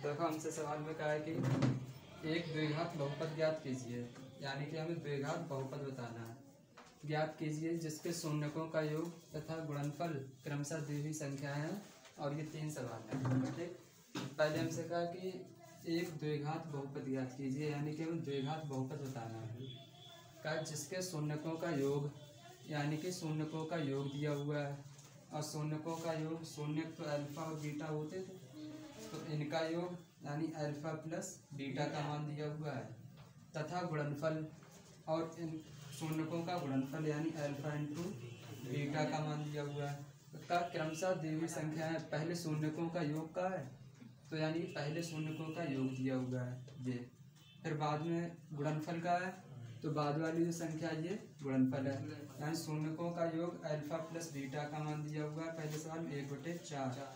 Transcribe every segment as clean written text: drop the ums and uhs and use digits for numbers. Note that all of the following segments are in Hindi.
देखो हमसे सवाल में कहा है कि एक द्विघात बहुपद ज्ञात कीजिए, यानी कि हमें द्विघात बहुपद बताना है। ज्ञात कीजिए जिसके शून्यकों का योग तथा गुणनफल क्रमशः दी हुई संख्या है, और ये 3 सवाल है। ठीक, पहले हमसे कहा कि एक द्विघात बहुपद ज्ञात कीजिए, यानी कि हमें द्विघात बहुपद बताना है। कहा जिसके शून्यकों का योग, यानी कि शून्यकों का योग दिया हुआ है, और शून्यकों का योग शून्य तो अल्फा और बीटा होते थे, तो इनका योग यानी अल्फा प्लस बीटा का मान दिया हुआ है, तथा गुणनफल और इन शून्यकों का गुणनफल यानी अल्फा इंटू बीटा का मान दिया हुआ है। का क्रमशः दी हुई संख्या है। पहले शून्यकों का योग का है, तो यानी पहले शून्यकों का योग दिया हुआ है ये, फिर बाद में गुणनफल का है, तो बाद वाली जो संख्या ये गुणनफल है। यानी शून्यकों का योग अल्फा प्लस बीटा का मान दिया हुआ है पहले सवाल में 1/4,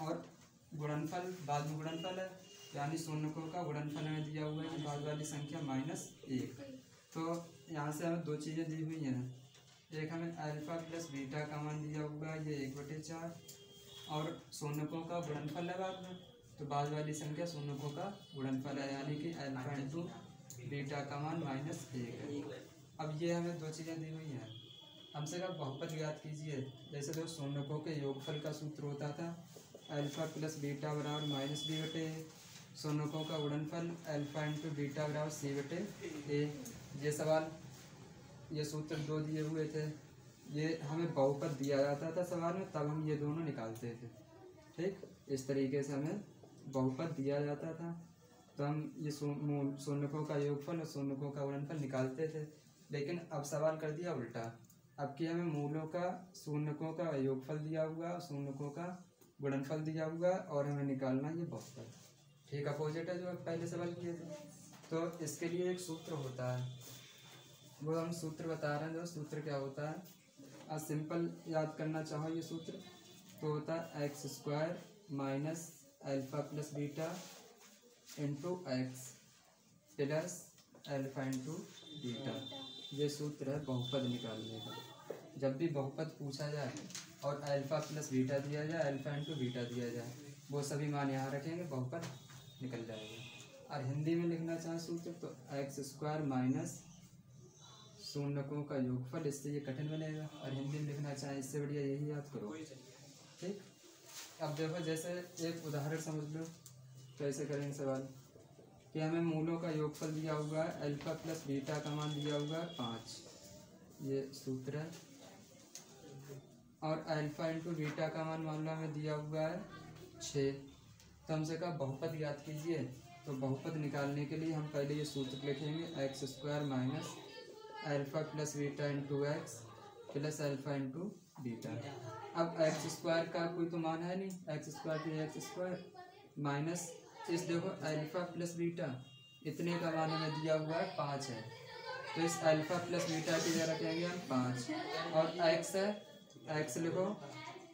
और गुणनफल बाद में गुणनफल है, यानी शून्यकों का गुणनफल हमें दिया हुआ है कि बाद वाली संख्या -1। तो यहाँ से हमें 2 चीज़ें दी हुई हैं, एक हमें अल्फा प्लस बीटा का मान दिया हुआ है ये 1/4, और शून्यकों का गुणनफल है बाद में, तो बाद वाली संख्या शून्यकों का गुणनफल है, यानी कि अल्फा इंटू बीटा का मान -1 है। अब ये हमें 2 चीज़ें दी हुई हैं। हमसे कहा बहुपद ज्ञात कीजिए, जैसे जो शून्यकों के योगफल का सूत्र होता था अल्फा प्लस बीटा बराबर -b/a, शून्यकों का गुणनफल अल्फा इंटू बीटा बराबर c/a। ये सवाल, ये सूत्र 2 दिए हुए थे, ये हमें बहुपद दिया जाता था सवाल में, तब हम ये दोनों निकालते थे। ठीक, इस तरीके से हमें बहुपद दिया जाता था, तो हम ये शून्यकों का योगफल और शून्यकों का गुणनफल निकालते थे। लेकिन अब सवाल कर दिया उल्टा, अब कि हमें मूलों का शून्यकों का योगफल दिया हुआ, शून्यकों का गुणनफल दिया हुआ, और हमें निकालना ये बहुपद। ठीक अपोजिट है जो अब पहले सवाल किए थे। तो इसके लिए एक सूत्र होता है, वो हम सूत्र बता रहे हैं। जो सूत्र क्या होता है, आज सिंपल याद करना चाहो ये सूत्र, तो होता है x² minus alpha plus beta into x plus alpha into beta. ये सूत्र है बहुपद निकालने का। जब भी बहुपद पूछा जाए और अल्फा प्लस बीटा दिया जाए, अल्फा इंटू बीटा दिया जाए, वो सभी मान यहाँ रखेंगे, बहुपद निकल जाएगा। और हिंदी में लिखना चाहें सूत्र, तो x² माइनस शून्यकों का योगफल, इससे ये कठिन बनेगा। और हिंदी में लिखना चाहें, इससे बढ़िया यही याद करो। ठीक, अब देखो जैसे एक उदाहरण समझ लो, कैसे करेंगे सवाल कि हमें मूलों का योगफल दिया हुआ है, अल्फा प्लस बीटा का मान दिया हुआ है 5, ये सूत्र है, और अल्फा इंटू बीटा का मान लो हमें दिया हुआ है 6। तो हमसे कहा बहुपद याद कीजिए, तो बहुपद निकालने के लिए हम पहले ये सूत्र लिखेंगे x² minus alpha plus beta into x plus alpha into beta. अब x² का कोई तो मान है नहीं, x² की x² माइनस इस देखो अल्फा प्लस बीटा, इतने का मान हमें दिया हुआ है 5 है, तो इस अल्फा प्लस बीटा की जगह रखेंगे हम 5, और x है, x लिखो,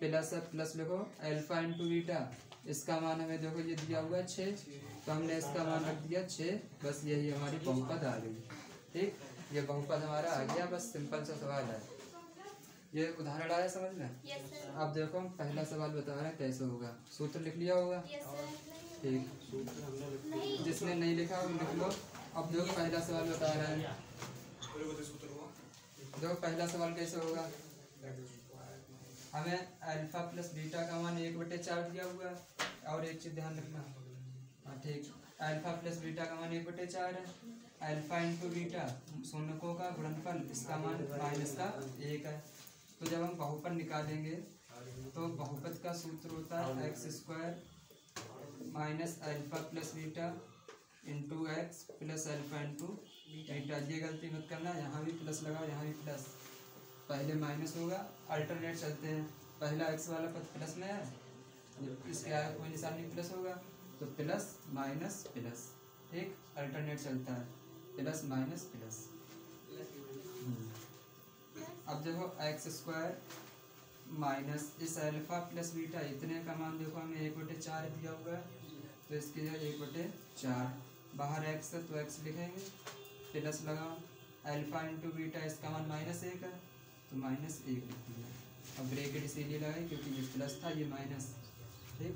प्लस है, प्लस लिखो, अल्फा इंटू बीटा, इसका मान हमें देखो ये दिया हुआ है 6, तो हमने इसका मान रख दिया 6। बस यही हमारी बहुपद आ गई। ठीक, ये बहुपद हमारा आ गया। बस सिंपल सा सवाल है, ये उदाहरण आया समझ में। अब देखो हम पहला सवाल बता रहे हैं कैसे होगा। सूत्र लिख लिया होगा? ठीक, जिसने नहीं लिखा वो लिख लो। अब देखो पहला सवाल बता रहे हैं, देखो पहला सवाल कैसे होगा। हमें अल्फा प्लस बीटा का मान 1/4 दिया हुआ है, और एक चीज ध्यान रखना। हाँ ठीक, अल्फा प्लस बीटा का मान 1/4 है, अल्फा इंटू बीटा शून्यकों का गुणनफल, इसका मान -1 है। तो जब हम बहुपद निकालेंगे, तो बहुपद का सूत्र होता है x² minus alpha plus beta into x plus alpha into beta. ये गलती मत करना, यहाँ भी प्लस लगाओ, यहाँ भी प्लस, पहले माइनस होगा, अल्टरनेट चलते हैं। पहला एक्स वाला पद प्लस में है, इसके आगे कोई निशान नहीं, प्लस होगा, तो प्लस माइनस प्लस, ठीक अल्टरनेट चलता है, प्लस माइनस प्लस। अब देखो x² माइनस इस अल्फा प्लस बीटा, इतने का मान देखो हमें 1/4 दिया हुआ है, तो इसकी जगह 1/4, बाहर x है तो x लिखेंगे, प्लस लगाओ, अल्फा इंटू बीटा, इसका मान -1 है, तो -1 लिख दिया। अब ब्रैकेट इसीलिए लगाए क्योंकि ये प्लस था, ये माइनस। ठीक,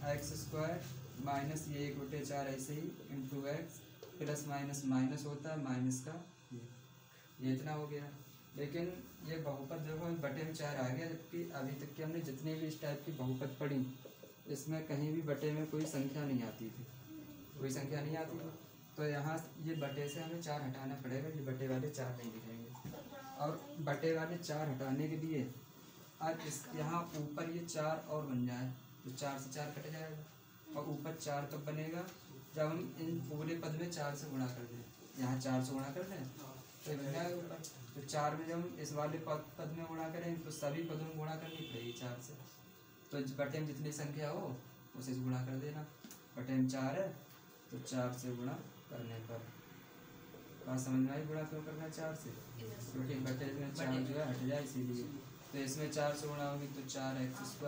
x² माइनस ये 1/4 ऐसे ही into x plus minus minus होता है माइनस का ये इतना हो गया। लेकिन ये बहुपद देखो बटे में 4 आ गया, जबकि अभी तक की हमने जितनी भी इस टाइप की बहुपद पढ़ी इसमें कहीं भी बटे में कोई संख्या नहीं आती थी, कोई संख्या नहीं आती थी। तो यहाँ ये बटे से हमें 4 हटाना पड़ेगा, ये बटे वाले 4 नहीं दिखेंगे। और बटे वाले 4 हटाने के लिए आज इस यहाँ ऊपर ये 4 और बन जाए तो 4 से 4 कट जाएगा, और ऊपर 4 कब बनेगा जब हम इन पूरे पद में 4 से गुणा कर दें, यहाँ 4 से गुणा कर दें तो ये बन जाएगा ऊपर। तो 4 में जब हम इस वाले पद में गुणा करें तो सभी पदों में गुणा करनी पड़ेगी 4 से। तो बटे में जितनी संख्या हो उसे से गुणा कर देना, बटे में 4 है तो 4 से गुणा करने पर बात समझ में आई, गुणा क्यों करना है 4 से, क्योंकि बटे में 4 जो है हट जाए इसीलिए। तो इसमें 4 से गुणा होगी तो 4x²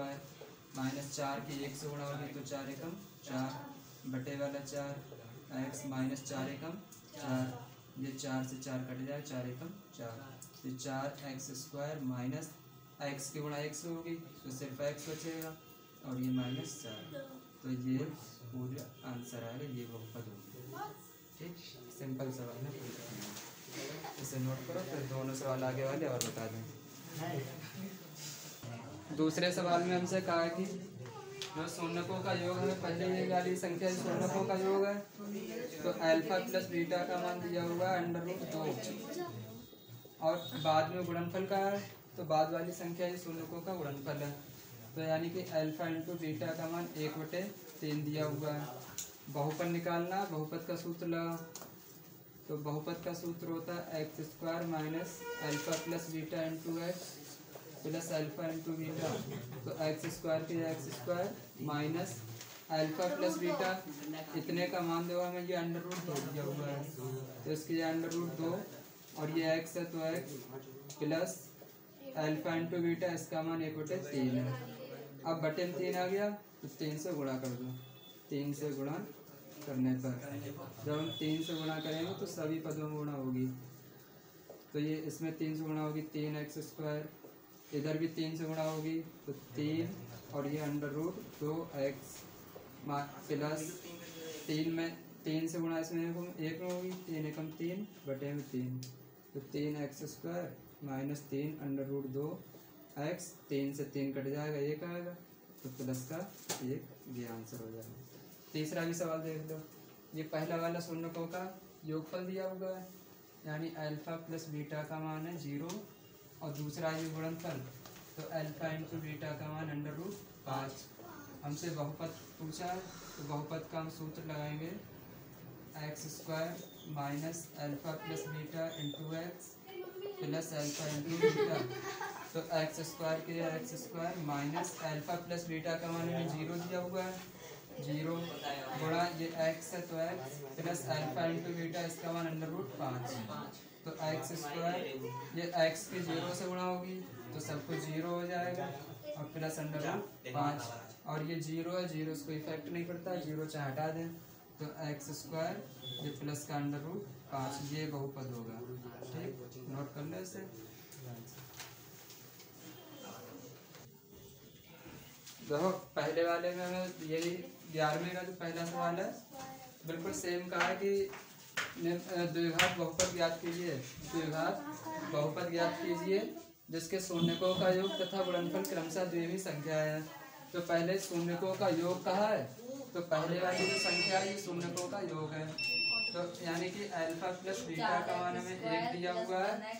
माइनस 4 की 1 से गुणा होगी तो 4 एकम 4 बटे वाला 4 x माइनस 4 एकम 4, ये 4 से 4 कट जाए 4 एकम 4, तो 4x² माइनस x की गुणा 1 से होगी तो सिर्फ x बचेगा और ये माइनस 4, तो ये पूरा आंसर आएगा, ये बहुपद होगी। ठीक, सिंपल सवाल है, इसे नोट करो, फिर दोनों सवाल आगे वाले और बता दें। दूसरे सवाल में हमसे कहा कि जो शून्यकों का योग है, पहले ये वाली संख्या शून्यकों का योग है तो अल्फा प्लस बीटा का मान दिया हुआ है √2, और बाद में गुणनफल का है तो बाद वाली संख्या ये शून्यकों का गुणनफल है। तो यानी कि अल्फा इंटू बीटा का मान 1/3 दिया हुआ है। बहुपद निकालना, बहुपद का सूत्र लगा, तो बहुपद का सूत्र होता है x² minus alpha plus beta into x plus alpha into beta, तो x² के x² minus alpha plus beta इतने का मान दो हमें, ये √2 दिया हुआ है तो इसके √2 और ये x है तो x plus alpha into beta इसका मान 1/3 है। अब बटे में 3 आ गया तो 3 से गुणा कर दो, 3 से गुणा करने पर जब हम 3 से गुणा करेंगे तो सभी पदों में गुणा होगी, तो ये इसमें 3 से गुणा होगी 3x², इधर भी 3 से गुणा होगी तो 3 और ये √2x प्लस 3 में 3 से गुणा इसमें 1 में होगी 3 एकम 3 बटे में 3, तो 3x² माइनस 3 √2x, 3 से 3 कट जाएगा 1 आएगा तो प्लस का 1, ये आंसर हो जाएगा। तीसरा भी सवाल देख लो, ये पहला वाला शून्यकों का योगफल दिया हुआ है, यानी अल्फा प्लस बीटा का मान है 0, और दूसरा ये गुणनफल तो अल्फा इंटू बीटा का मान √5। हमसे बहुपद पूछा है तो बहुपद का हम सूत्र लगाएंगे x² minus alpha plus beta into x plus alpha into beta, तो x² के x² minus alpha plus beta का मान हमें 0 दिया हुआ है, 0 गुणा ये x है तो x plus alpha into beta इसका मान √5, तो x² ये x के 0 से गुणा होगी तो सब कुछ 0 हो जाएगा और प्लस √5, और ये 0 है 0 इसको इफेक्ट नहीं पड़ता, 0 चाहे हटा दें तो x² ये प्लस का √5, ये बहुपद होगा। ठीक, नोट कर लो इसे। देखो पहले वाले में हमें यही 11वें का जो पहला सवाल है बिल्कुल सेम कहा है कि द्विघात बहुपद ज्ञात कीजिए, द्विघात बहुपद ज्ञात कीजिए जिसके शून्यकों का योग तथा गुणनफल क्रमशः द्विमीय संख्या है। तो पहले शून्यकों का योग कहा है तो पहले वाली जो संख्या है ये शून्यकों का योग है, तो यानी कि अल्फा प्लस बीटा का मान हमें 1 दिया हुआ है,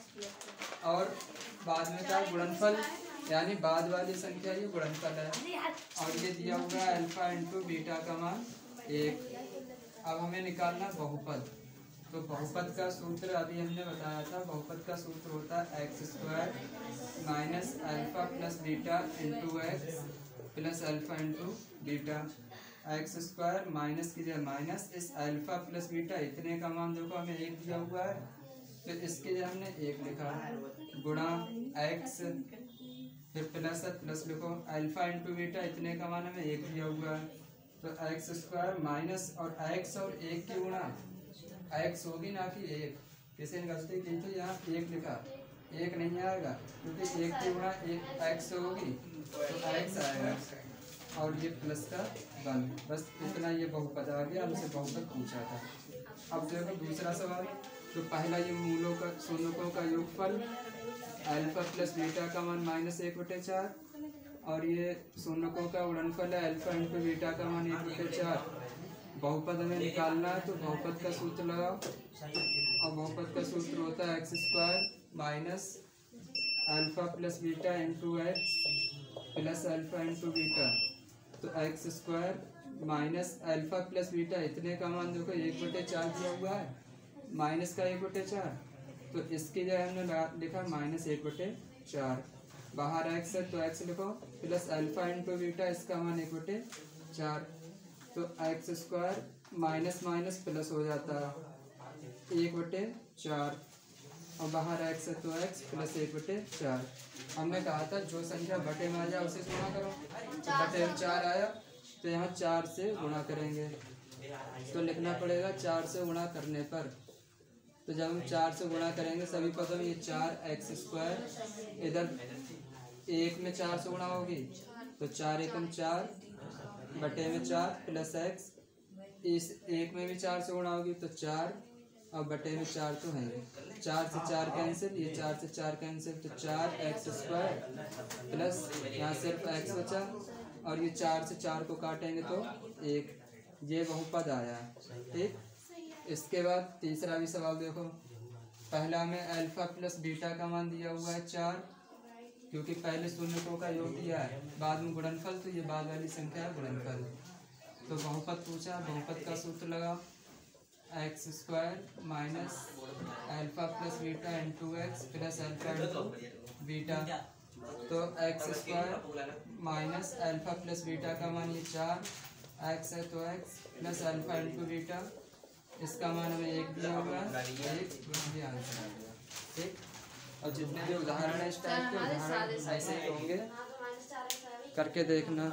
और बाद में का गुणनफल यानी बाद वाली संख्या ये गुणनफल है, और ये दिया हुआ है अल्फा इंटू बीटा का मान 1। अब हमें निकालना बहुपद, तो बहुपद का सूत्र अभी हमने बताया था, बहुपद का सूत्र होता है x² minus alpha plus beta into x plus alpha into beta, x² minus की जगह माइनस इस अल्फा प्लस बीटा इतने का मान देखो हमें 1 दिया हुआ है तो इसके जगह हमने 1 लिखा गुणा x, फिर प्लस लिखो अल्फा इंटू बीटा इतने का मान हमें 1 दिया हुआ है, तो x² माइनस और x और 1 की गुणा x होगी ना कि 1, किसी ने गलती की तो यहाँ 1 लिखा, 1 नहीं आएगा क्योंकि 1 की गुणा x होगी तो x आएगा, और ये प्लस का 1। बस इतना ये बहुपद आ गया, हमसे बहुपद पूछा था। अब देखो दूसरा सवाल। तो पहला ये मूलों का शून्यकों का योगफल अल्फा प्लस बीटा का मान -1/4 और ये शून्यकों का गुणनफल है अल्फा इंटू बीटा का मान 1/4। बहुपद हमें निकालना है तो बहुपद का सूत्र लगाओ और बहुपद का सूत्र होता है x² minus alpha plus beta into x plus alpha into beta. तो x² minus alpha plus beta इतने का मान देखो 1/4 दिया हुआ है, माइनस का 1/4, तो इसकी जगह हमने लिखा -1/4। बाहर x है तो x लिखो प्लस अल्फा इंटू बीटा, इसका मान 1/4। तो x² माइनस माइनस प्लस हो जाता है 1/4 और बाहर x है तो x प्लस 1/4। हमने कहा था जो संख्या बटे में आ जाए उसे गुणा करो, तो बटे में 4 आया तो यहाँ 4 से गुणा करेंगे। तो लिखना पड़ेगा 4 से गुणा करने पर। तो जब हम 4 से गुणा करेंगे सभी पदों में, ये 4x², इधर 1 में 4 से गुणा होगी तो 4 एकम 4 बटे में 4 प्लस x, इस 1 में भी 4 से गुणा होगी तो 4 और बटे में 4 तो है, 4 से 4 कैंसिल, ये 4 से 4 कैंसिल, तो 4x² प्लस यहाँ सिर्फ x बचा और ये 4 से 4 को काटेंगे तो 1। ये बहुपद आया। ठीक, इसके बाद तीसरा भी सवाल देखो। पहला में अल्फा प्लस बीटा का मान दिया हुआ है 4, क्योंकि पहले शून्यकों का योग दिया है, बाद में गुणनफल, तो ये बाद वाली संख्या है गुणनफल। तो बहुपद पूछा, बहुपद का सूत्र लगाओ x² minus alpha plus beta into x plus alpha into beta. तो x² minus alpha plus beta का मान ये 4, x है तो x plus alpha into beta, इसका मान हमें 1 दिया हुआ है, 1 ये आंसर आ गया। ठीक, और जितने भी उदाहरण है इस टाइप के उदाहरण ऐसे ही होंगे, करके देखना।